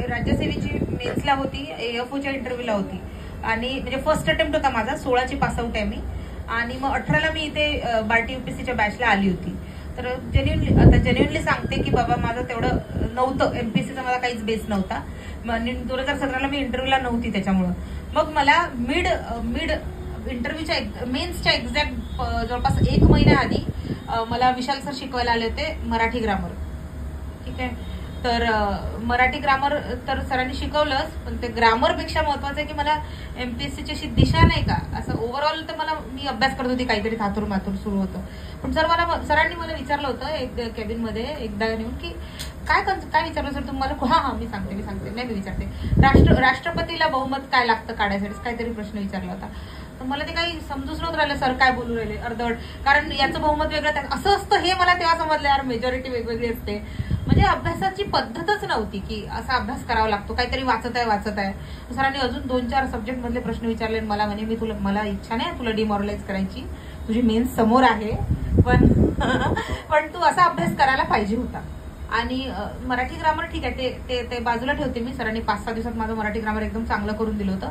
राज्यसेवेची मेन्सला होती, AFOच्या इंटरव्ह्यूला होती आणि म्हणजे फर्स्ट अटेम्प्ट होता माझा. 16ची पास आउट आहे मी आणि मग 18ला मी इथे बार्टी UPSCच्या बॅचला आली होती. तर जेन्युइनली सांगते की बाबा माझं तेवढं नव्हतं, MPSCचा मला काहीच बेस नव्हता. 2017ला मी इंटरव्ह्यूला नव्हती त्याच्यामुळं मग मला मिड इंटरव्ह्यूच्या मेन्सच्या एक्झॅक्ट जवळपास 1 महिन्याआधी मला विशाल सर शिकवायला आले होते मराठी ग्रामर. ठीक आहे, तर मराठी ग्रामर तर सरांनी शिकवलंच, पण ते ग्रामरपेक्षा महत्वाचं आहे की मला MPSCची अशी दिशा नाही का, असं ओव्हरऑल तर मी अभ्यास करत होती, काहीतरी थातूर मातूर सुरू होतं. पण सरांनी मला विचारलं होतं एक केबिन मध्ये एकदा येऊन की काय विचारलं सर तुम्हाला. हा मी सांगते नाही मी विचारते. राष्ट्रपतीला बहुमत काय लागतं काढायसाठी काहीतरी प्रश्न विचारला होता. तर मला ते काही समजूच नव्हतं राहिलं सर काय बोलू राहिले अर्धवट, कारण याचं बहुमत वेगळं असं असतं हे मला तेव्हा समजलं. यार मेजॉरिटी वेगवेगळी असते, म्हणजे अभ्यासाची पद्धतच नव्हती की असा अभ्यास करावा लागतो. काहीतरी वाचत आहे. सरांनी अजून 2-4 सब्जेक्ट मधले प्रश्न विचारले. मला म्हणे मला इच्छा नाही तुला डिमॉरलाइज करायची, तुझी मेन्स समोर आहे, पण तू असा अभ्यास करायला पाहिजे होता. आणि मराठी ग्रामर ठीक आहे ते बाजूला ठेवते मी. सरांनी 5-6 दिवसात माझं मराठी ग्रामर एकदम चांगलं करून दिलं होतं.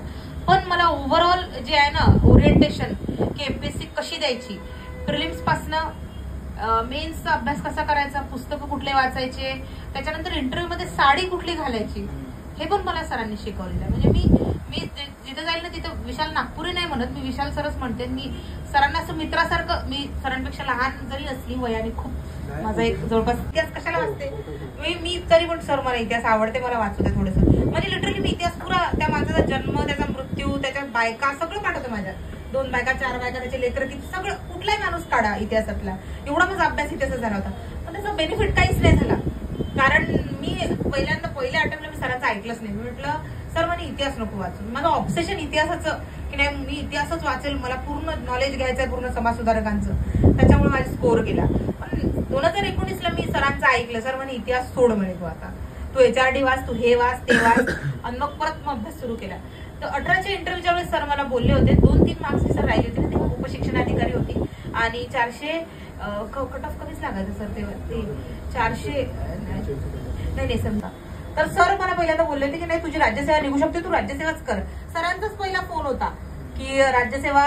पण मला ओव्हरऑल जे आहे ना ओरिएंटेशन की MPSC कशी द्यायची, प्रिलिम्स पासनं मेन्सचा अभ्यास कसा करायचा, पुस्तकं कुठले वाचायचे, त्याच्यानंतर इंटरव्ह्यू मध्ये साडी कुठली घालायची, हे पण मला सरांनी शिकवलेलं आहे. म्हणजे मी जिथं जाईल ना तिथं विशाल नागपुरी नाही म्हणत, मी विशाल सरच म्हणते. मी सरांना असं मित्रासारखं, मी सरांपेक्षा लहान जरी असली वयाने खूप, माझा एक जवळपास इतिहास कशाला वाचते मी तरी पण सर मला इतिहास आवडते, मला वाचू दे थोडंसं. म्हणजे लिटरली मी इतिहास पुरा त्या माणसाचा जन्म, त्याचा मृत्यू, त्याच्या बायका सगळं काढतं माझ्या. 2 बायका 4 बायका त्याचे लेकर किती सगळं कुठलाही माणूस काढा इतिहासातला. एवढा माझा अभ्यास इतिहासात झाला होता, पण त्याचा बेनिफिट काहीच नाही झाला. कारण मी पहिल्या अटेम्प्टला मी सरांचं ऐकलंच नाही. मी म्हटलं सर मला इतिहास नको वाचून, माझं ऑब्सेशन इतिहासाचं की नाही मी इतिहासच वाचेल, मला पूर्ण नॉलेज घ्यायचंय पूर्ण समाज सुधारकांचं. त्याच्यामुळे माझा स्कोर गेला. पण 2019ला मी सरांचं ऐकलं, सर म्हणे इतिहास सोड म्हणे तू आता, तू HRD वाच, तू हे वाच ते वाच, आणि मग परत अभ्यास सुरू केला. तर 18च्या इंटरव्ह्यूच्या वेळेस सर मला बोलले होते, 2-3 मार्क्स सर राहिले होते, तेव्हा उपशिक्षणाधिकारी होती आणि 400 कट ऑफ कमीच लागायचं सर तेव्हा, ते 400 नाही समजा. तर सर मला पहिल्यांदा बोलले होते की नाही तुझी राज्यसेवा निघू शकते, तू राज्यसेवाच कर. सरांचाच पहिला फोन होता की राज्यसेवा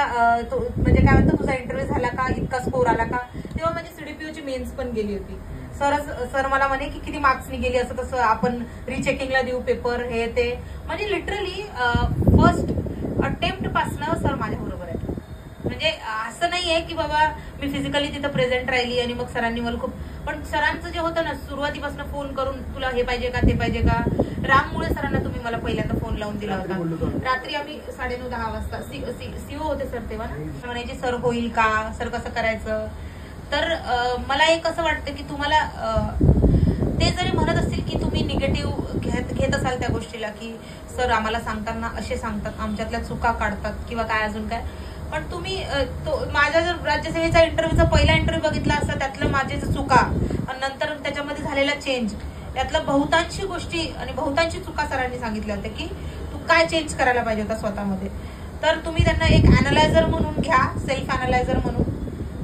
म्हणजे काय म्हणतो तुझा इंटरव्ह्यू झाला का, इतका स्कोर आला का. तेव्हा माझी CDPOची मेन्स पण गेली होती. सर मला म्हणे की किती मार्क्सनी गेली, असं तसं आपण रिचेकिंगला देऊ पेपर हे ते. म्हणजे लिटरली फर्स्ट अटेम्प्ट पासनं सर माझ्या बरोबर आहे. म्हणजे असं नाहीये की बाबा मी फिजिकली तिथं प्रेझेंट राहिली आणि मग सरांनी मला खूप, पण सरांचं जे होतं ना सुरुवातीपासून फोन करून तुला हे पाहिजे का ते पाहिजे का. राममुळे सरांना तुम्ही मला पहिल्यांदा फोन लावून दिला होता रात्री. आम्ही 9:30-10 वाजता CO होते सर तेव्हा ना, म्हणायचे सर होईल का, सर कसं करायचं. तर मला एक असं वाटतं की तुम्हाला ते जरी म्हणत असतील की तुम्ही निगेटिव्ह घेत असाल त्या गोष्टीला की सर आम्हाला सांगताना असे सांगतात, आमच्यातल्या चुका काढतात किंवा काय अजून काय, पण तुम्ही माझ्या जर राज्यसेवेचा इंटरव्ह्यूचा पहिला इंटरव्ह्यू बघितला असता, त्यातलं माझे चुका आणि नंतर त्याच्यामध्ये झालेला चेंज, त्यातलं बहुतांशी गोष्टी आणि बहुतांशी चुका सरांनी सांगितल्या होत्या की तू काय चेंज करायला पाहिजे होता स्वतःमध्ये. तर तुम्ही त्यांना एक अॅनालायझर म्हणून घ्या, सेल्फ अॅनालायझर म्हणून.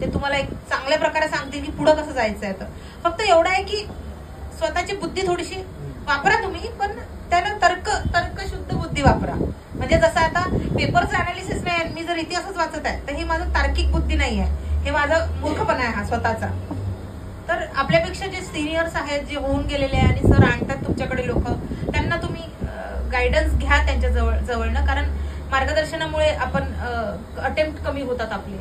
ते तुम्हाला एक चांगल्या प्रकारे सांगतील की पुढे कसं जायचं आहे. तर फक्त एवढं आहे की स्वतःची बुद्धी थोडीशी वापरा तुम्ही, पण त्याला तर्कशुद्ध बुद्धी वापरा. म्हणजे जसं आता पेपरचं अनालिसिस नाही, मी जर इतिहासच वाचत आहे तर हे माझं तार्किक बुद्धी नाही आहे, हे माझं मूर्खपणा आहे हा स्वतःचा. तर आपल्यापेक्षा जे सिनियर्स आहेत, जे होऊन गेलेले आहे आणि सर आणतात तुमच्याकडे लोक, त्यांना तुम्ही गायडन्स घ्या त्यांच्या जवळनं. कारण मार्गदर्शनामुळे आपण अटेम्प्ट कमी होतात आपले,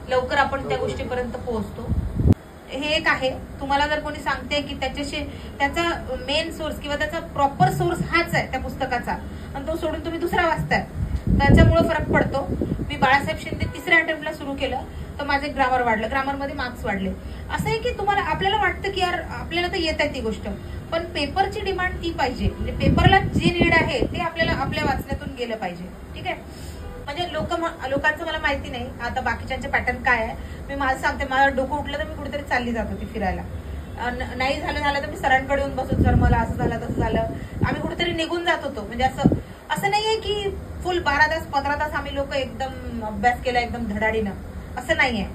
लवकर आपण त्या गोष्टीपर्यंत पोहोचतो. हे एक आहे. तुम्हाला जर कोणी सांगते की त्याचा मेन सोर्स किंवा त्याचा प्रॉपर सोर्स हाच आहे त्या पुस्तकाचा आणि तो सोडून तुम्ही दुसरा वाचताय, त्याच्यामुळे फरक पडतो. मी बाळासाहेब शिंदे 3ऱ्या अटेम्प्टला सुरू केलं तर माझे ग्रामर वाढलं, ग्रामरमध्ये मार्क्स वाढले. असं आहे की तुम्हाला आपल्याला वाटतं की यार आपल्याला तर येत आहे ती गोष्ट, पण पेपरची डिमांड ती पाहिजे. म्हणजे पेपरला जी नीड आहे ते आपल्याला आपल्या वाचण्यातून गेलं पाहिजे. ठीक आहे. म्हणजे लोकांचं मला माहिती नाही आता बाकीच्यांचे पॅटर्न काय आहे. मी माझं सांगते, माझं डोकं उठलं तर मी कुठेतरी चालली जात होती फिरायला. नाही झालं तर मी सरांकडे येऊन बसून सर मला असं झालं तसं झालं, आम्ही कुठेतरी निघून जात होतो. म्हणजे असं नाहीये की फुल 12 तास 15 तास आम्ही लोक एकदम अभ्यास केला एकदम धडाडीनं, असं नाहीये.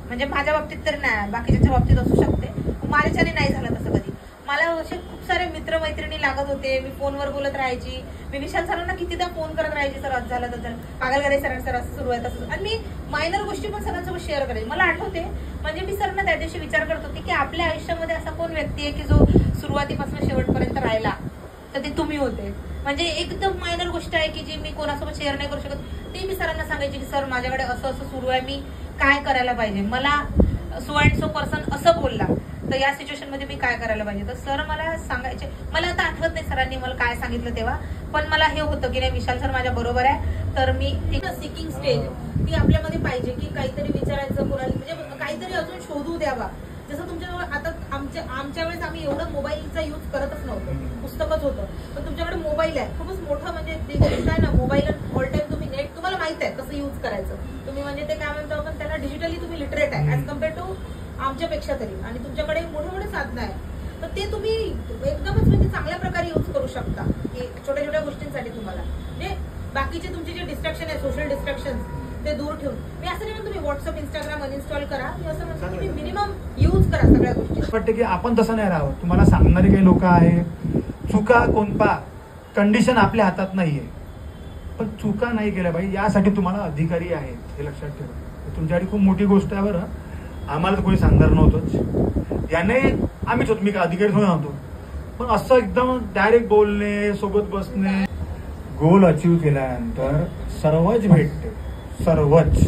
म्हणजे माझ्या बाबतीत तरी नाही, बाकीच्या बाबतीत असू शकते, माझ्याच्याने नाही झालं तसं कधी. मला असे खूप सारे मित्रमैत्रिणी लागत होते, मी फोनवर बोलत राहायची, मी विशाल सरांना कितीदा फोन करत राहायची, सर असं झालं तर पागलगाडी सर असं सुरू आहे तसं, आणि मी मायनर गोष्टी पण सरांसोबत शेअर करायची. मला आठवते म्हणजे मी सरांना त्या दिवशी विचार करत होते की आपल्या आयुष्यामध्ये असा कोण व्यक्ती आहे की जो सुरुवातीपासून शेवटपर्यंत राहिला, तर ते तुम्ही होते. म्हणजे एकदम मायनर गोष्ट आहे की जी मी कोणासोबत शेअर नाही करू शकत, ते मी सरांना सांगायची की सर माझ्याकडे असं असं सुरू आहे, मी काय करायला पाहिजे, मला सो अँड सो पर्सन असं बोलला तर या सिच्युएशन मध्ये मी काय करायला पाहिजे. तर सर मला सांगायचे, मला आता आठवत नाही सरांनी मला काय सांगितलं तेव्हा, पण मला हे होतं की नाही विशाल सर माझ्या बरोबर आहे. तर मी एक सिकिंग स्टेज ती आपल्यामध्ये पाहिजे की काहीतरी विचारायचं कोणाला, म्हणजे काहीतरी अजून शोधू द्यावा. जसं तुमच्याजवळ आता आमच्या वेळेस आम्ही एवढं मोबाईलचा यूज करतच नव्हतो, पुस्तकच होतं, पण तुमच्याकडे मोबाईल आहे, खूपच मोठं म्हणजे काय ना, मोबाईल ऑल टाइम तुम्ही नेट तुम्हाला माहित आहे कसं यूज करायचं तुम्ही, म्हणजे ते काय म्हणतो आपण त्याला डिजिटली तुम्ही लिटरेट आहे ऍज कम्पेअर टू आमच्यापेक्षा तरी, आणि तुमच्याकडे मोठे मोठे साधनं आहे, तर ते तुम्ही एकदमच म्हणजे चांगल्या प्रकारे यूज करू शकता की छोट्या छोट्या गोष्टींसाठी तुम्हाला, म्हणजे बाकीचे तुमचे जे डिस्ट्रॅक्शन आहे सोशल डिस्ट्रॅक्शन ते दूर ठेवून. मी असं नाही म्हणतो तुम्ही व्हॉट्सअप इंस्टाग्राम अनइन्स्टॉल करा, मी असं म्हणतो तुम्ही मिनिमम यूज करा सगळ्या गोष्टी. वाटतं की आपण तसं नाही राहावं. तुम्हाला सांगणारे काही लोक आहे, चुका कोणता कंडिशन आपल्या हातात नाहीये, पण चुका नाही केल्या पाहिजे यासाठी तुम्हाला अधिकारी आहेत, हे लक्षात ठेवा. तुमच्यासाठी खूप मोठी गोष्ट आहे बरं. आम्हाला तर कोणी सांगणार नव्हतंच, याने आम्हीच होतो, मी का अधिकारी थोडं नव्हतो, पण असं एकदम डायरेक्ट बोलणे, सोबत बसणे, गोल अचीव केल्यानंतर सर्वच भेटते, सर्वच.